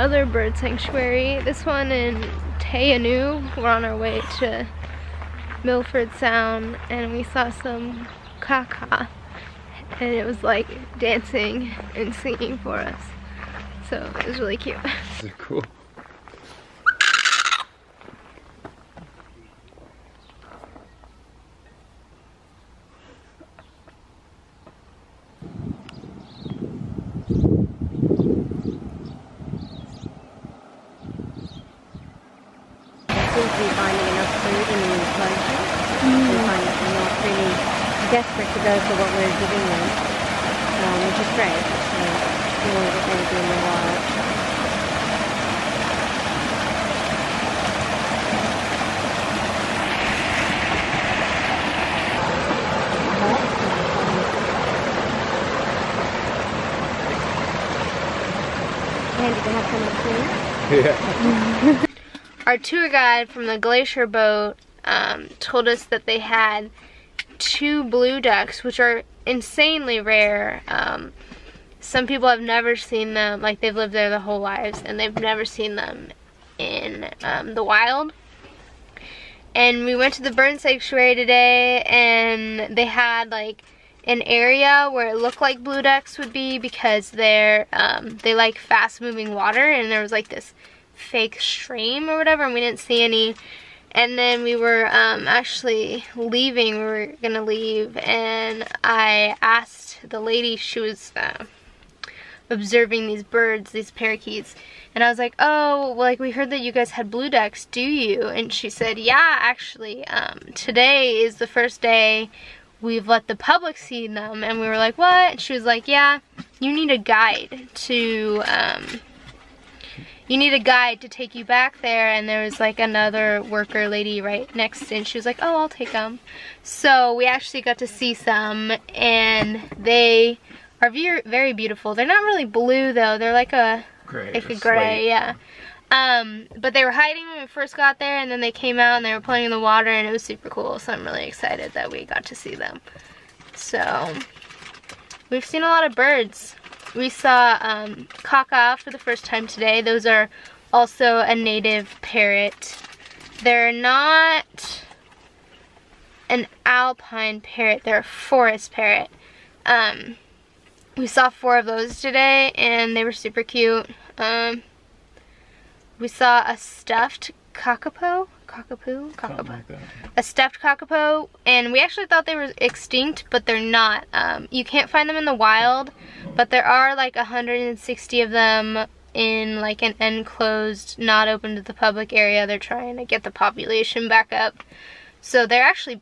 other bird sanctuary. This one in Te Anau. We're on our way to Milford Sound and we saw some xoxo and it was like dancing and singing for us. So it was really cute. They're cool. Seems to be finding enough food in the enclosure. We find that they're not really desperate to go for what we're giving them, which is great. So more of what they would do in the wild. Handy to have some of food. Yeah. Our tour guide from the glacier boat told us that they had 2 blue ducks, which are insanely rare. Some people have never seen them, like they've lived there their whole lives, and they've never seen them in the wild. And we went to the bird sanctuary today, and they had like an area where it looked like blue ducks would be because they like fast-moving water, and there was like this fake stream or whatever, and we didn't see any. And then we were actually leaving, we were gonna leave, and I asked the lady, she was observing these birds, these parakeets, and I was like, oh, well, like we heard that you guys had blue ducks, do you? And she said, yeah, actually, today is the first day we've let the public see them. And we were like, what? And she was like, yeah, you need a guide to take you back there. And there was like another worker lady right next, and she was like, oh, I'll take them. So we actually got to see some, and they are very beautiful. They're not really blue though, they're like a gray, yeah. But they were hiding when we first got there, and then they came out and they were playing in the water, and it was super cool. So I'm really excited that we got to see them. So we've seen a lot of birds. We saw xoxo for the first time today. Those are also a native parrot. They're not an alpine parrot, they're a forest parrot. We saw 4 of those today, and they were super cute. We saw a stuffed cockapoo, a stuffed cockapoo, and we actually thought they were extinct, but they're not. You can't find them in the wild, but there are like 160 of them in like an enclosed, not open to the public area. They're trying to get the population back up. So they're actually,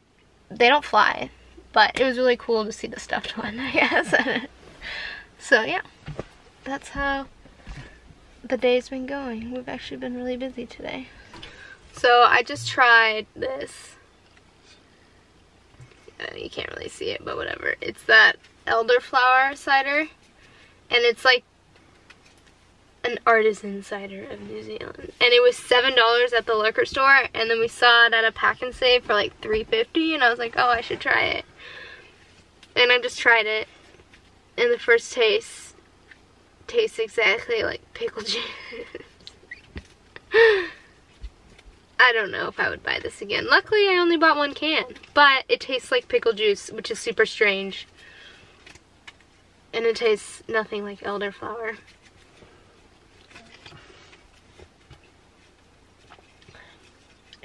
they don't fly, but it was really cool to see the stuffed one, I guess. So yeah, that's how the day's been going. We've actually been really busy today. So I just tried this. You can't really see it, but whatever. It's that elderflower cider, and it's like an artisan cider of New Zealand. And it was $7 at the liquor store, and then we saw it at a pack and save for like $3.50, and I was like, oh, I should try it. And I just tried it, and the first taste tastes exactly like pickle juice. I don't know if I would buy this again. Luckily, I only bought 1 can, but it tastes like pickle juice, which is super strange. And it tastes nothing like elderflower.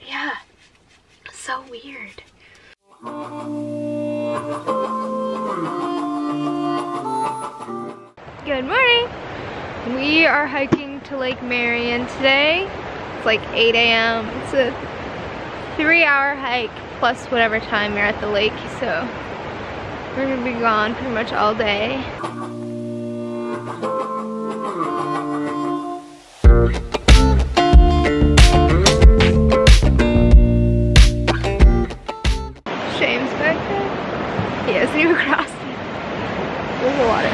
Yeah, so weird. Good morning. We are hiking to Lake Marian today. It's like 8 a.m. It's a 3-hour hike plus whatever time you're at the lake, so we're gonna be gone pretty much all day. Shame's back there. He hasn't even crossed it. There's the water.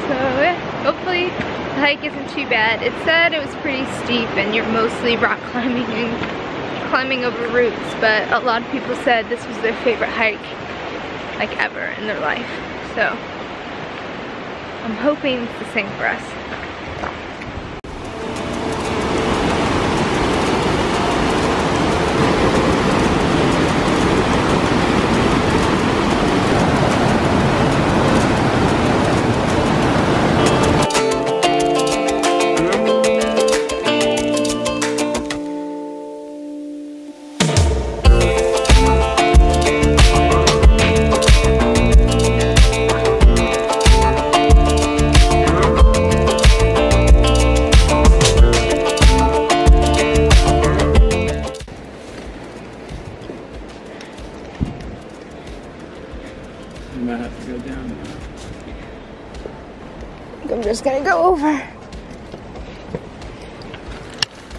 So yeah, hopefully the hike isn't too bad. It said it was pretty steep and you're mostly rock climbing and climbing over roots, but a lot of people said this was their favorite hike like ever in their life. So I'm hoping it's the same for us. You might have to go down now. I'm just gonna go over.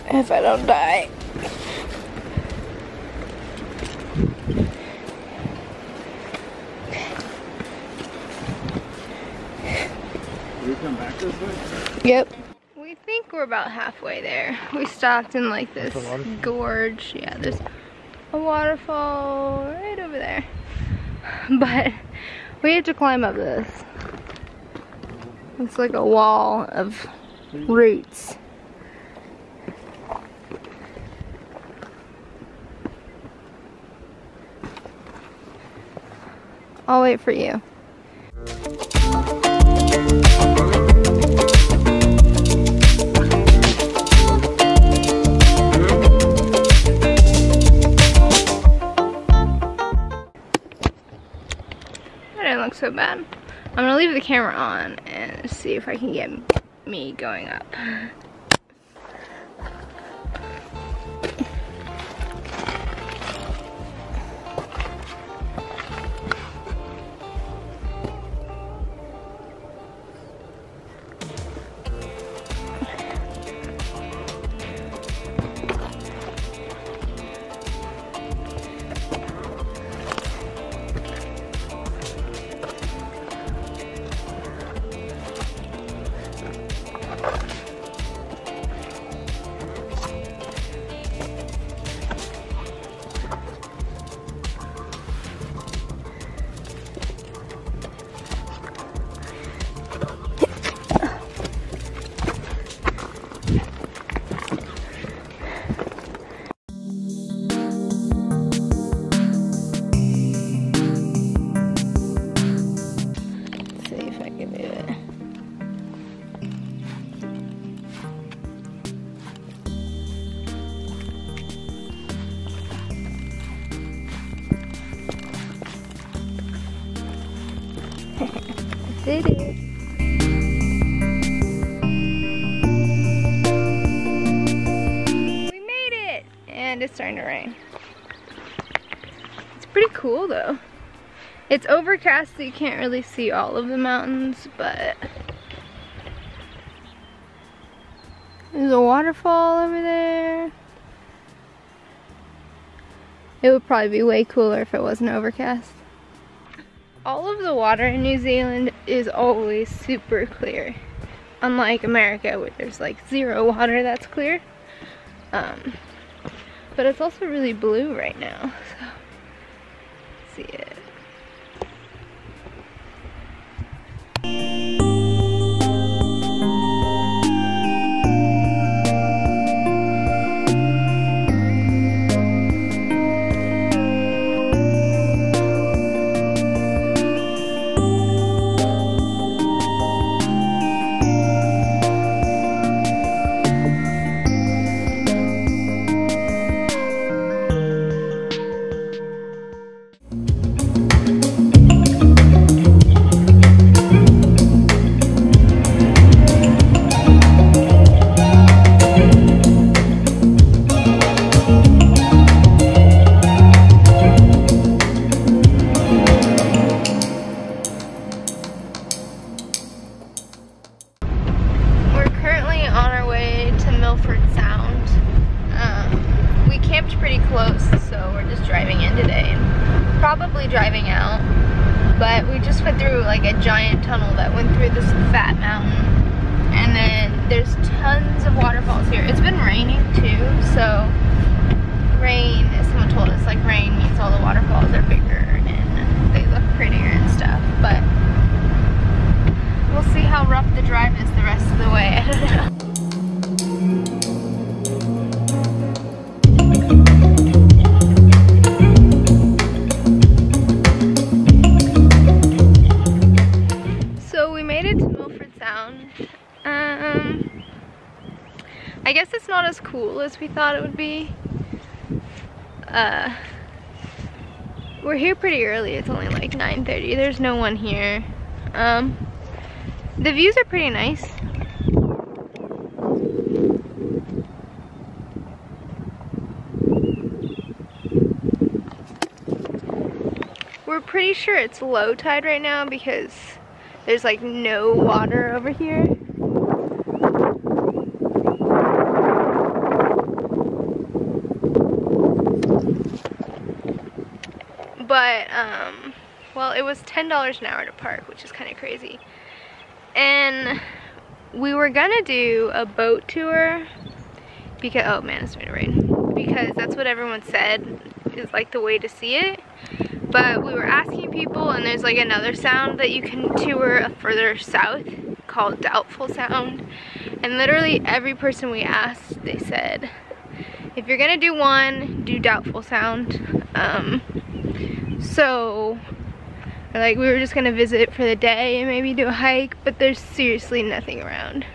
If I don't die. Will we come back this way? Yep. We think we're about halfway there. We stopped in like this gorge. Yeah, there's a waterfall right over there. But we have to climb up this. It's like a wall of roots. I'll wait for you. That didn't look so bad. I'm gonna leave the camera on and see if I can get me going up. Did it. We made it! And it's starting to rain. It's pretty cool though. It's overcast so you can't really see all of the mountains, but there's a waterfall over there. It would probably be way cooler if it wasn't overcast. All of the water in New Zealand is always super clear. Unlike America where there's like zero water that's clear. But it's also really blue right now, so let's see it. Milford Sound. We camped pretty close, so we're just driving in today and probably driving out. But we just went through like a giant tunnel that went through this fat mountain. And then there's tons of waterfalls here. It's been raining too, so rain, someone told us, like rain means all the waterfalls are bigger and they look prettier and stuff. But we'll see how Sound. I guess it's not as cool as we thought it would be. We're here pretty early. It's only like 9:30. There's no one here. The views are pretty nice. We're pretty sure it's low tide right now because there's like no water over here. But, well, it was $10 an hour to park, which is kind of crazy. And we were gonna do a boat tour because, oh man, it's starting to rain. Because that's what everyone said is like the way to see it. But we were asking people, and there's like another sound that you can tour further south called Doubtful Sound. And literally every person we asked, they said, if you're gonna do one, do Doubtful Sound. So, like, we were just gonna visit for the day and maybe do a hike, but there's seriously nothing around.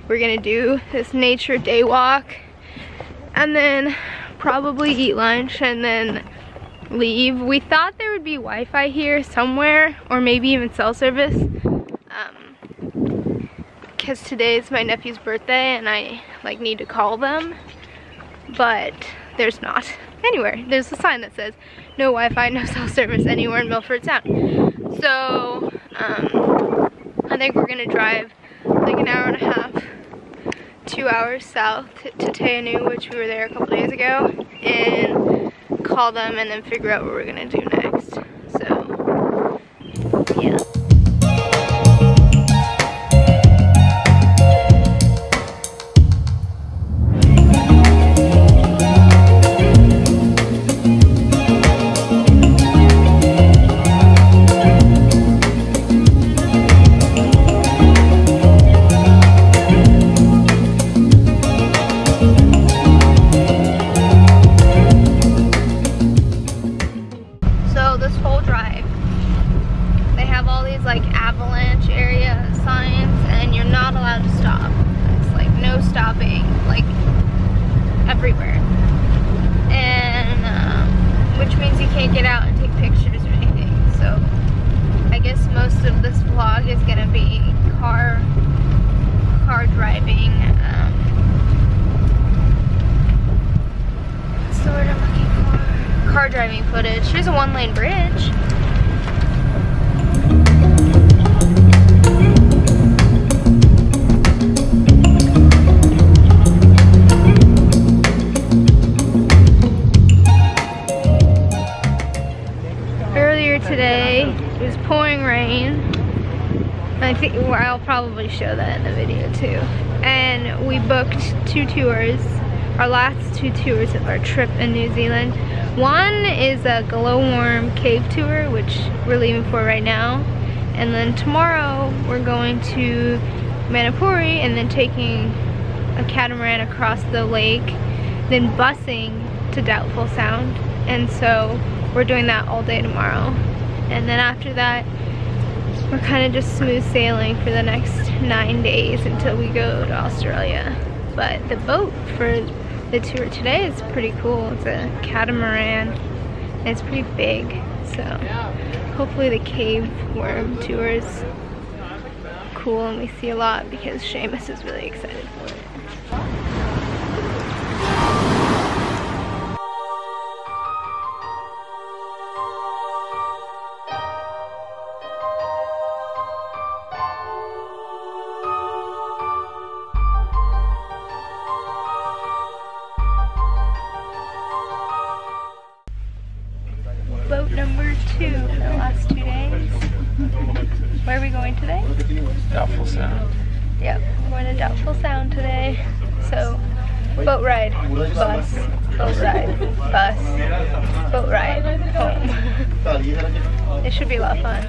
We're gonna do this nature day walk and then probably eat lunch and then leave. We thought there would be Wi-Fi here somewhere, or maybe even cell service, because today is my nephew's birthday and I like need to call them, but there's not. Anywhere. There's a sign that says no Wi-Fi, no cell service anywhere in Milford Sound. So I think we're gonna drive like an hour and a half, 2 hours south to Te Anau, which we were there a couple days ago, and call them and then figure out what we're gonna do next. So yeah. Like avalanche area signs, and you're not allowed to stop. It's like no stopping, like everywhere, and which means you can't get out and take pictures or anything. So I guess most of this vlog is gonna be car driving. What's the word I'm looking for? Car driving footage. Here's a one-lane bridge. Today it was pouring rain. I think I'll probably show that in the video too. And we booked 2 tours, our last 2 tours of our trip in New Zealand. One is a glowworm cave tour, which we're leaving for right now. And then tomorrow we're going to Manapuri and then taking a catamaran across the lake, then busing to Doubtful Sound. And so we're doing that all day tomorrow. And then after that, we're kind of just smooth sailing for the next 9 days until we go to Australia. But the boat for the tour today is pretty cool. It's a catamaran, and it's pretty big. So hopefully the cave worm tour is cool and we see a lot, because Seamus is really excited for it. Boat number 2 in the last 2 days. Where are we going today? Doubtful Sound. Yep, we're going to Doubtful Sound today. So, boat ride, bus, boat ride, bus, boat ride, home. It should be a lot of fun.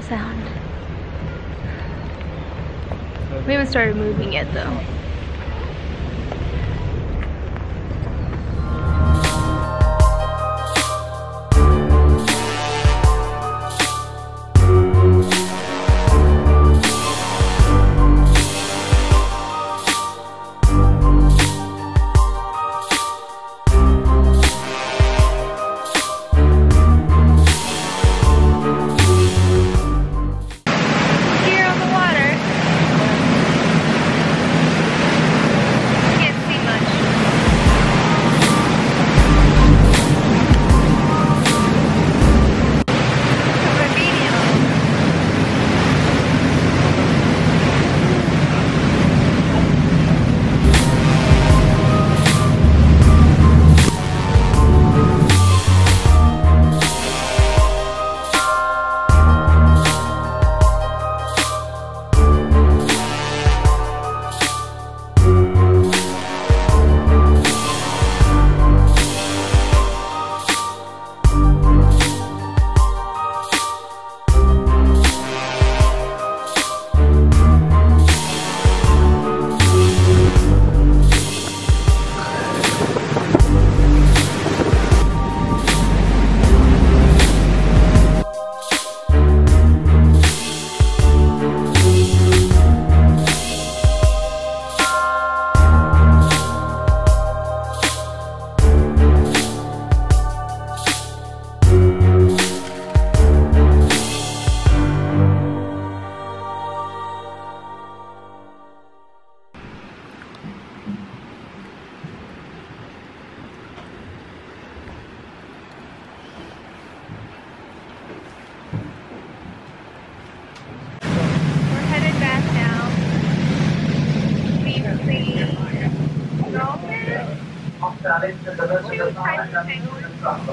Sound. We haven't started moving yet though.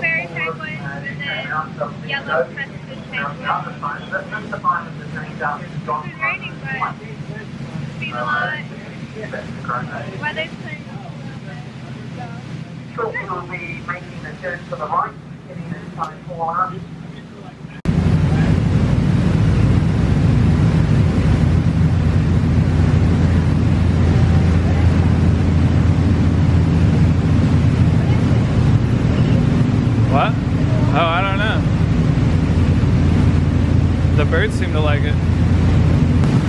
Fairy penguins and then yellow crested penguins. It's been raining, but it's been a lot. Weather's pretty good. Shortly we'll be making a turn to the right, getting inside 400. What? Oh, I don't know. The birds seem to like it.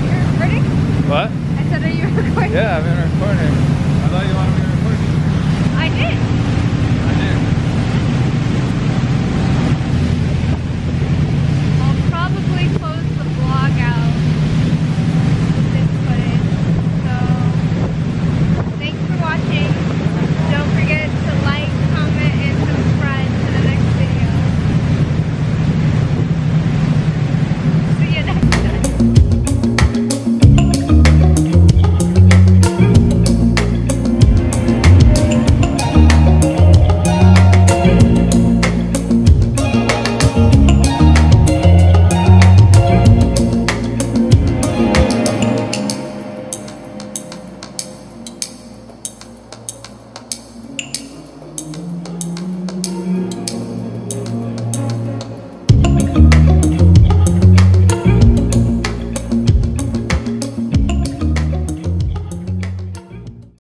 You're recording? What? I said, are you recording? Yeah, I've been recording. I thought you wanted me to record you. I did.